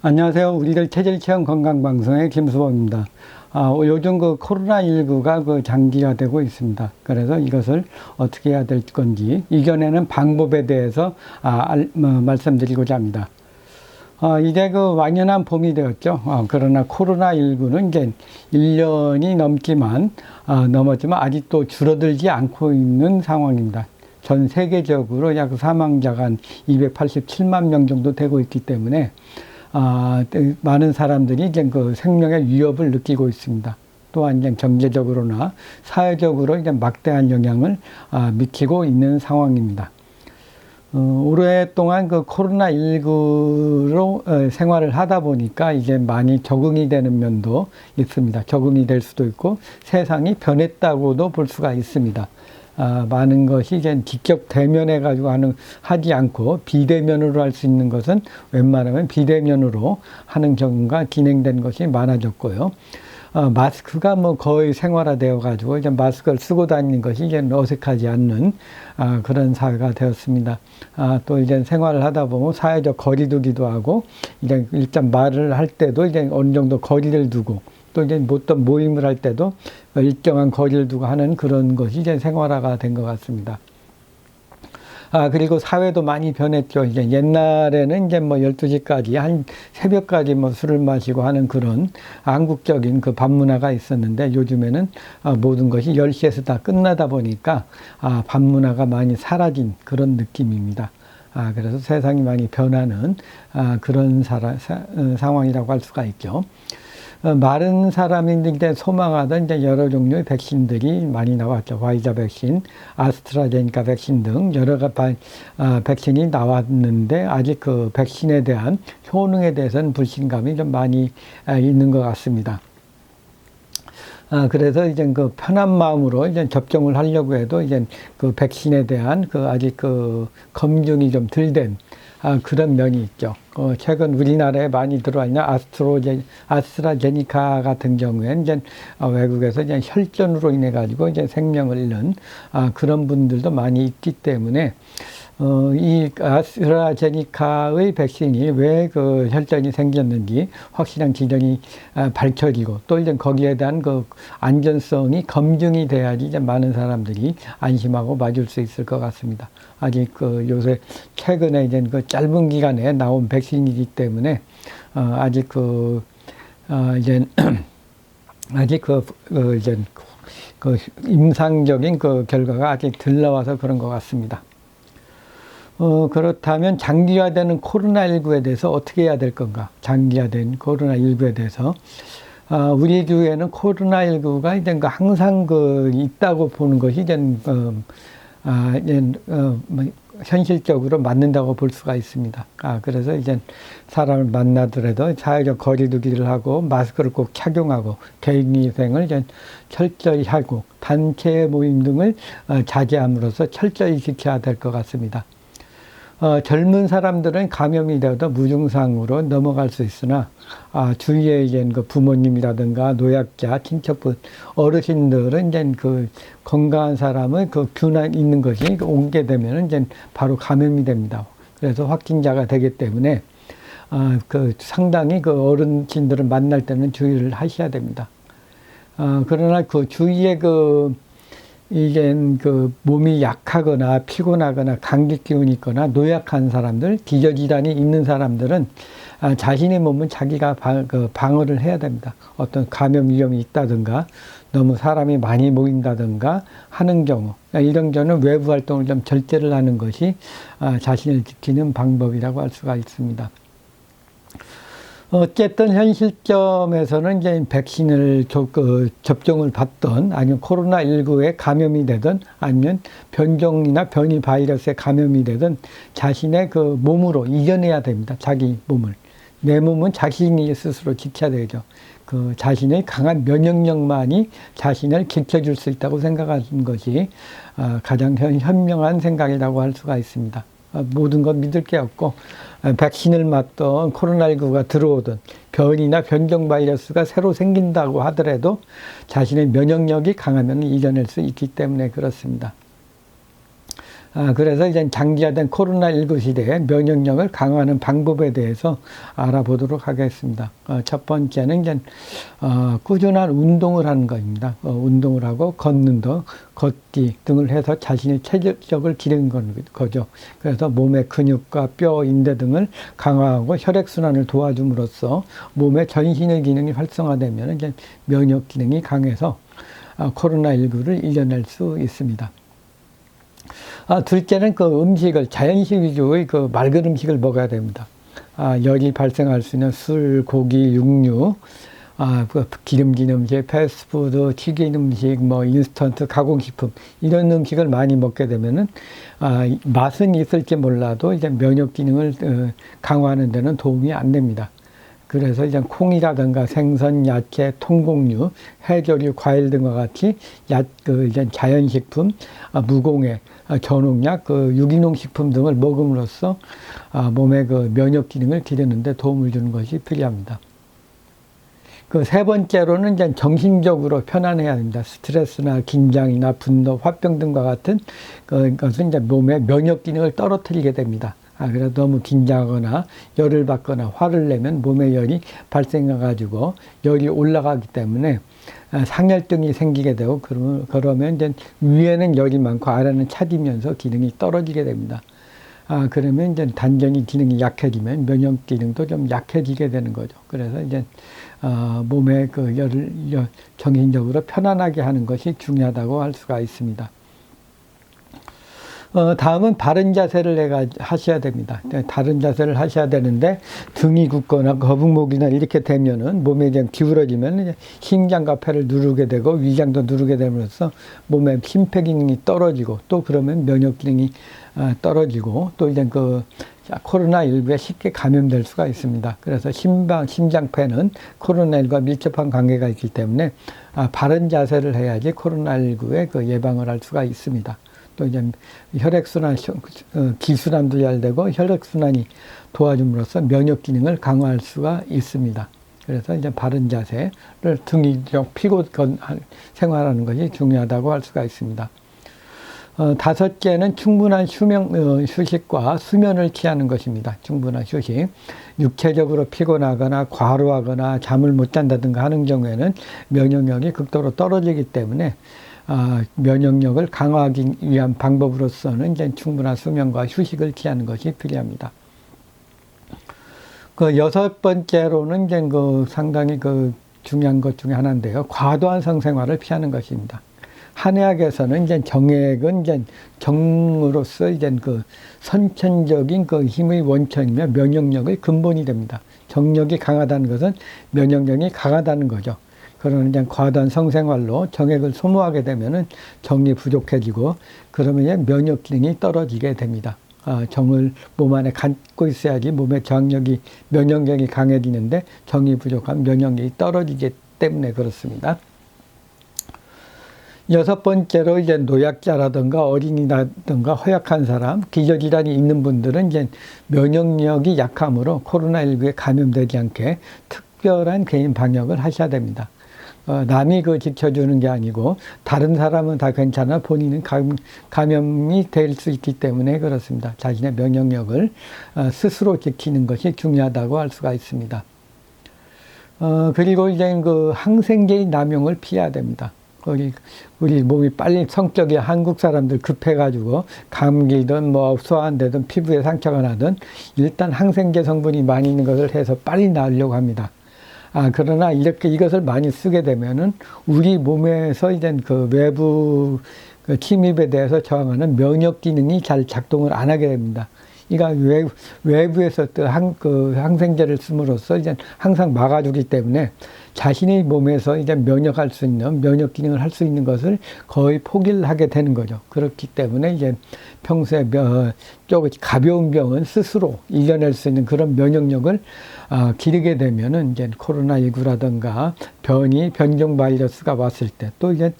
안녕하세요. 우리들 체질체험 건강방송의 김수범입니다. 요즘 그 코로나19가 그 장기화되고 있습니다. 그래서 이것을 어떻게 해야 될 건지 이겨내는 방법에 대해서 말씀드리고자 합니다. 이제 그 완연한 봄이 되었죠. 그러나 코로나19는 이제 1년이 넘었지만 아직도 줄어들지 않고 있는 상황입니다. 전 세계적으로 약 사망자가 한 287만 명 정도 되고 있기 때문에 많은 사람들이 이제 그 생명의 위협을 느끼고 있습니다. 또한 이제 경제적으로나 사회적으로 이제 막대한 영향을 미치고 있는 상황입니다. 오랫동안 그 코로나19로 생활을 하다 보니까 이제 많이 적응이 되는 면도 있습니다. 적응이 될 수도 있고 세상이 변했다고도 볼 수가 있습니다. 많은 것이 이제 직접 대면해가지고 하지 않고 비대면으로 할 수 있는 것은 웬만하면 비대면으로 하는 경우가 진행된 것이 많아졌고요. 마스크가 뭐 거의 생활화되어가지고 이제 마스크를 쓰고 다니는 것이 이제 어색하지 않는 그런 사회가 되었습니다. 또 이제 생활을 하다 보면 사회적 거리두기도 하고 이제 일단 말을 할 때도 이제 어느 정도 거리를 두고 또 이제 어떤 모임을 할 때도 일정한 거리를 두고 하는 그런 것이 이제 생활화가 된 것 같습니다. 그리고 사회도 많이 변했죠. 이제 옛날에는 이제 뭐 12시까지, 한 새벽까지 뭐 술을 마시고 하는 그런 한국적인 그 밤문화가 있었는데 요즘에는 모든 것이 10시에서 다 끝나다 보니까 밤문화가 많이 사라진 그런 느낌입니다. 그래서 세상이 많이 변하는 그런 상황이라고 할 수가 있죠. 마른 사람이 이제 소망하던 이제 여러 종류의 백신들이 많이 나왔죠. 화이자 백신, 아스트라제네카 백신 등 여러 가지 백신이 나왔는데 아직 그 백신에 대한 효능에 대해서는 불신감이 좀 많이 있는 것 같습니다. 그래서 이제 그 편한 마음으로 이제 접종을 하려고 해도 이제 그 백신에 대한 그 아직 그 검증이 좀 덜 된 그런 면이 있죠. 최근 우리나라에 많이 들어와 있는 아스트라제니카 같은 경우에는 이제 외국에서 이제 혈전으로 인해 가지고 이제 생명을 잃는 그런 분들도 많이 있기 때문에 이 아스트라제니카의 백신이 왜 그 혈전이 생겼는지 확실한 기전이 밝혀지고 또 이제 거기에 대한 그 안전성이 검증이 돼야지 이제 많은 사람들이 안심하고 맞을 수 있을 것 같습니다. 아직 그 요새 최근에 이제 그 짧은 기간에 나온 백신이기 때문에 아직 이제 아직 이제 그 임상적인 그 결과가 아직 덜 나와서 그런 것 같습니다. 그렇다면 장기화되는 코로나19에 대해서 어떻게 해야 될 건가? 장기화된 코로나19에 대해서. 우리 교회는 코로나19가 이제 항상 있다고 보는 것이 이제, 현실적으로 맞는다고 볼 수가 있습니다. 그래서 이제 사람을 만나더라도 사회적 거리두기를 하고 마스크를 꼭 착용하고 개인위생을 이제 철저히 하고 단체 모임 등을 자제함으로써 철저히 지켜야 될 것 같습니다. 젊은 사람들은 감염이 되어도 무증상으로 넘어갈 수 있으나 주위에 이제 그 부모님이라든가 노약자, 친척분, 어르신들은 이제 그 건강한 사람의 그 균이 있는 것이 오게 되면은 이제 바로 감염이 됩니다. 그래서 확진자가 되기 때문에 상당히 그 어르신들을 만날 때는 주의를 하셔야 됩니다. 그러나 그 주위에 이게 그 몸이 약하거나 피곤하거나 감기 기운이 있거나 노약한 사람들, 기저질환이 있는 사람들은 자신의 몸은 자기가 방어를 해야 됩니다. 어떤 감염 위험이 있다든가 너무 사람이 많이 모인다든가 하는 경우 이런 경우는 외부 활동을 좀 절제를 하는 것이 자신을 지키는 방법이라고 할 수가 있습니다. 어쨌든 현 시점에서는 이제 백신을 접종을 받던 아니면 코로나19에 감염이 되든 아니면 변종이나 변이 바이러스에 감염이 되든 자신의 그 몸으로 이겨내야 됩니다. 자기 몸을. 내 몸은 자신이 스스로 지켜야 되죠. 그 자신의 강한 면역력만이 자신을 지켜줄 수 있다고 생각하는 것이 가장 현명한 생각이라고 할 수가 있습니다. 모든 건 믿을 게 없고 백신을 맞던 코로나19가 들어오든 변이나 변종 바이러스가 새로 생긴다고 하더라도 자신의 면역력이 강하면 이겨낼 수 있기 때문에 그렇습니다. 그래서 이제 장기화된 코로나19 시대에 면역력을 강화하는 방법에 대해서 알아보도록 하겠습니다. 첫 번째는 이제 꾸준한 운동을 하는 것입니다. 운동을 하고 걷는 거, 걷기 등을 해서 자신의 체력을 기르는 거죠. 그래서 몸의 근육과 뼈, 인대 등을 강화하고 혈액순환을 도와줌으로써 몸의 전신의 기능이 활성화되면 이제 면역 기능이 강해서 코로나19를 이겨낼 수 있습니다. 둘째는 그 음식을 자연식 위주의 그 맑은 음식을 먹어야 됩니다. 열이 발생할 수 있는 술, 고기, 육류, 그 기름진 음식, 패스트푸드, 튀긴 음식, 뭐 인스턴트, 가공식품 이런 음식을 많이 먹게 되면은 맛은 있을지 몰라도 이제 면역 기능을 강화하는 데는 도움이 안 됩니다. 그래서 이제 콩이라든가 생선, 야채, 통곡류, 해조류, 과일 등과 같이 이제 자연식품, 무공해, 전홍약, 유기농 식품 등을 먹음으로써 몸의 그 면역 기능을 기르는 데 도움을 주는 것이 필요합니다. 그 세 번째로는 이제 정신적으로 편안해야 합니다. 스트레스나 긴장이나 분노, 화병 등과 같은 것은 이제 몸의 면역 기능을 떨어뜨리게 됩니다. 그래서 너무 긴장하거나 열을 받거나 화를 내면 몸에 열이 발생해가지고 열이 올라가기 때문에 상열증이 생기게 되고 그러면 이제 위에는 열이 많고 아래는 차지면서 기능이 떨어지게 됩니다. 그러면 이제 단전이 기능이 약해지면 면역 기능도 좀 약해지게 되는 거죠. 그래서 이제 몸의 그 열을 정신적으로 편안하게 하는 것이 중요하다고 할 수가 있습니다. 다음은 바른 자세를 하셔야 됩니다. 다른 자세를 하셔야 되는데 등이 굳거나 거북목이나 이렇게 되면은 몸에 좀 기울어지면 이제 심장과 폐를 누르게 되고 위장도 누르게 되면서 몸의 심폐기능이 떨어지고 또 그러면 면역 기능이 떨어지고 또 이제 그 코로나19에 쉽게 감염될 수가 있습니다. 그래서 심장폐는 코로나19와 밀접한 관계가 있기 때문에 바른 자세를 해야지 코로나19에 그 예방을 할 수가 있습니다. 또 이제 혈액순환, 기순환도 잘 되고 혈액순환이 도와줌으로써 면역 기능을 강화할 수가 있습니다. 그래서 이제 바른 자세를 등이 좀 피고 생활하는 것이 중요하다고 할 수가 있습니다. 다섯째는 충분한 휴식과 수면을 취하는 것입니다. 충분한 휴식. 육체적으로 피곤하거나 과로하거나 잠을 못 잔다든가 하는 경우에는 면역력이 극도로 떨어지기 때문에 면역력을 강화하기 위한 방법으로서는 이제 충분한 수면과 휴식을 취하는 것이 필요합니다. 그 여섯 번째로는 이제 상당히 중요한 것 중에 하나인데요. 과도한 성생활을 피하는 것입니다. 한의학에서는 이제 정액은 이제 정으로서 이제 선천적인 힘의 원천이며 면역력의 근본이 됩니다. 정력이 강하다는 것은 면역력이 강하다는 거죠. 그러나 이제 과도한 성생활로 정액을 소모하게 되면은 정이 부족해지고 그러면 이제 면역 기능이 떨어지게 됩니다. 정을 몸 안에 갖고 있어야지 몸의 면역력이 강해지는데 정이 부족하면 면역력이 떨어지기 때문에 그렇습니다. 여섯 번째로 이제 노약자라든가 어린이라든가 허약한 사람, 기저질환이 있는 분들은 이제 면역력이 약함으로 코로나19에 감염되지 않게 특별한 개인 방역을 하셔야 됩니다. 남이 지켜주는 게 아니고 다른 사람은 다 괜찮아 본인은 감염이 될 수 있기 때문에 그렇습니다. 자신의 면역력을 스스로 지키는 것이 중요하다고 할 수가 있습니다. 그리고 이제 항생제의 남용을 피해야 됩니다. 우리 몸이 빨리 성격이 한국 사람들 급해가지고 감기든 소화되든 피부에 상처가 나든 일단 항생제 성분이 많이 있는 것을 해서 빨리 나으려고 합니다. 그러나 이것을 많이 쓰게 되면은 우리 몸에서 이제 외부 침입에 대해서 저항하는 면역 기능이 잘 작동을 안 하게 됩니다. 그러니까 외부에서 또 항생제를 씀으로써 이제 항상 막아주기 때문에 자신의 몸에서 이제 면역 기능을 할 수 있는 것을 거의 포기를 하게 되는 거죠. 그렇기 때문에 이제 평소에 조금 가벼운 병은 스스로 이겨낼 수 있는 그런 면역력을 기르게 되면은 이제 코로나19라든가 변종 바이러스가 왔을 때 또 이제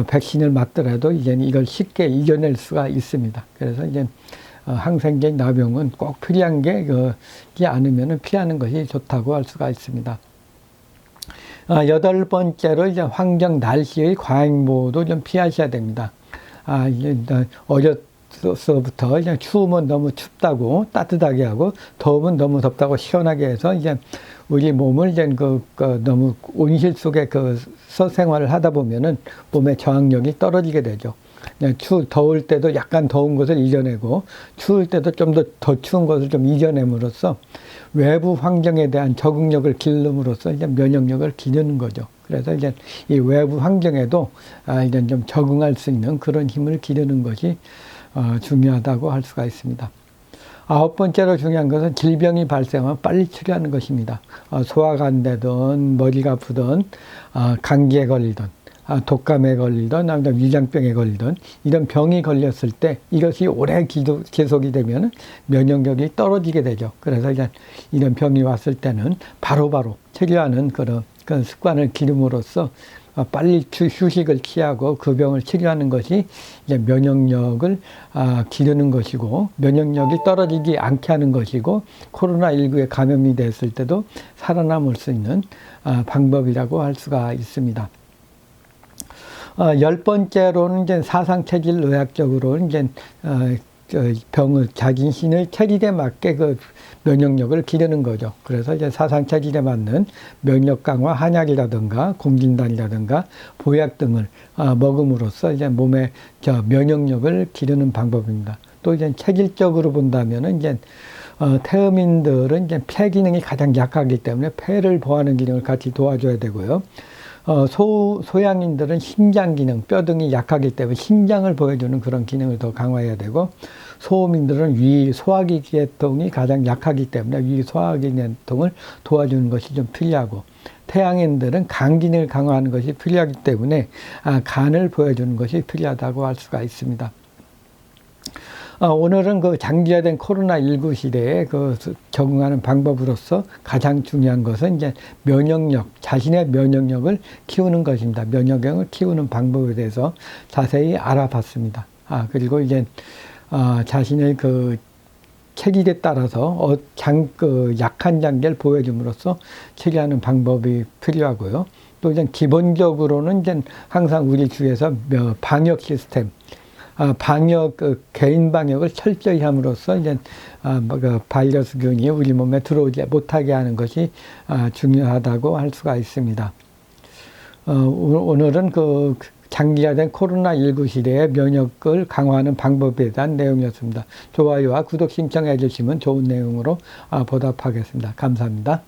백신을 맞더라도 이제 이걸 쉽게 이겨낼 수가 있습니다. 그래서 이제 항생제 남용은 꼭 필요한 게 않으면 피하는 것이 좋다고 할 수가 있습니다. 여덟 번째로 이제 환경, 날씨의 과잉보도 좀 피하셔야 됩니다. 때서부터 그냥 추우면 너무 춥다고 따뜻하게 하고 더우면 너무 덥다고 시원하게 해서 이제 우리 몸을 이제 너무 온실 속에 생활을 하다 보면은 몸의 저항력이 떨어지게 되죠. 그냥 더울 때도 약간 더운 것을 이겨내고 추울 때도 좀 더 추운 것을 좀 이겨냄으로써 외부 환경에 대한 적응력을 기름으로써 이제 면역력을 기르는 거죠. 그래서 이제 이 외부 환경에도 이제 좀 적응할 수 있는 그런 힘을 기르는 것이 중요하다고 할 수가 있습니다. 9번째로 중요한 것은 질병이 발생하면 빨리 치료하는 것입니다. 소화가 안 되든 머리가 아프든 감기에 걸리든 독감에 걸리든 위장병에 걸리든 이런 병이 걸렸을 때 이것이 오래 계속이 되면 면역력이 떨어지게 되죠. 그래서 이제 이런 병이 왔을 때는 바로바로 치료하는 그런 습관을 기름으로써 빨리 휴식을 취하고 그 병을 치료하는 것이 이제 면역력을 기르는 것이고 면역력이 떨어지지 않게 하는 것이고 코로나19에 감염이 됐을 때도 살아남을 수 있는 방법이라고 할 수가 있습니다. 10번째로는 이제 사상체질 의학적으로 이제 자신의 체질에 맞게 면역력을 기르는 거죠. 그래서 이제 사상 체질에 맞는 면역 강화 한약이라든가 공진단이라든가 보약 등을 먹음으로써 이제 몸의 면역력을 기르는 방법입니다. 또 이제 체질적으로 본다면은 이제 태음인들은 이제 폐 기능이 가장 약하기 때문에 폐를 보호하는 기능을 같이 도와줘야 되고요. 소양인들은 심장 기능, 뼈 등이 약하기 때문에 심장을 보여주는 그런 기능을 더 강화해야 되고, 소음인들은 위, 소화기 계통이 가장 약하기 때문에 위, 소화기 계통을 도와주는 것이 좀 필요하고, 태양인들은 간 기능을 강화하는 것이 필요하기 때문에 간을 보여주는 것이 필요하다고 할 수가 있습니다. 오늘은 장기화된 코로나19 시대에 적응하는 방법으로서 가장 중요한 것은 이제 면역력, 자신의 면역력을 키우는 것입니다. 면역력을 키우는 방법에 대해서 자세히 알아봤습니다. 그리고 이제 자신의 체질에 따라서 약한 단계를 보여줌으로써 치료하는 방법이 필요하고요. 또 이제 기본적으로는 이제 항상 우리 주위에서 방역 시스템, 개인 방역을 철저히 함으로써 이제 바이러스균이 우리 몸에 들어오지 못하게 하는 것이 중요하다고 할 수가 있습니다. 오늘은 장기화된 코로나19 시대의 면역을 강화하는 방법에 대한 내용이었습니다. 좋아요와 구독 신청해 주시면 좋은 내용으로 보답하겠습니다. 감사합니다.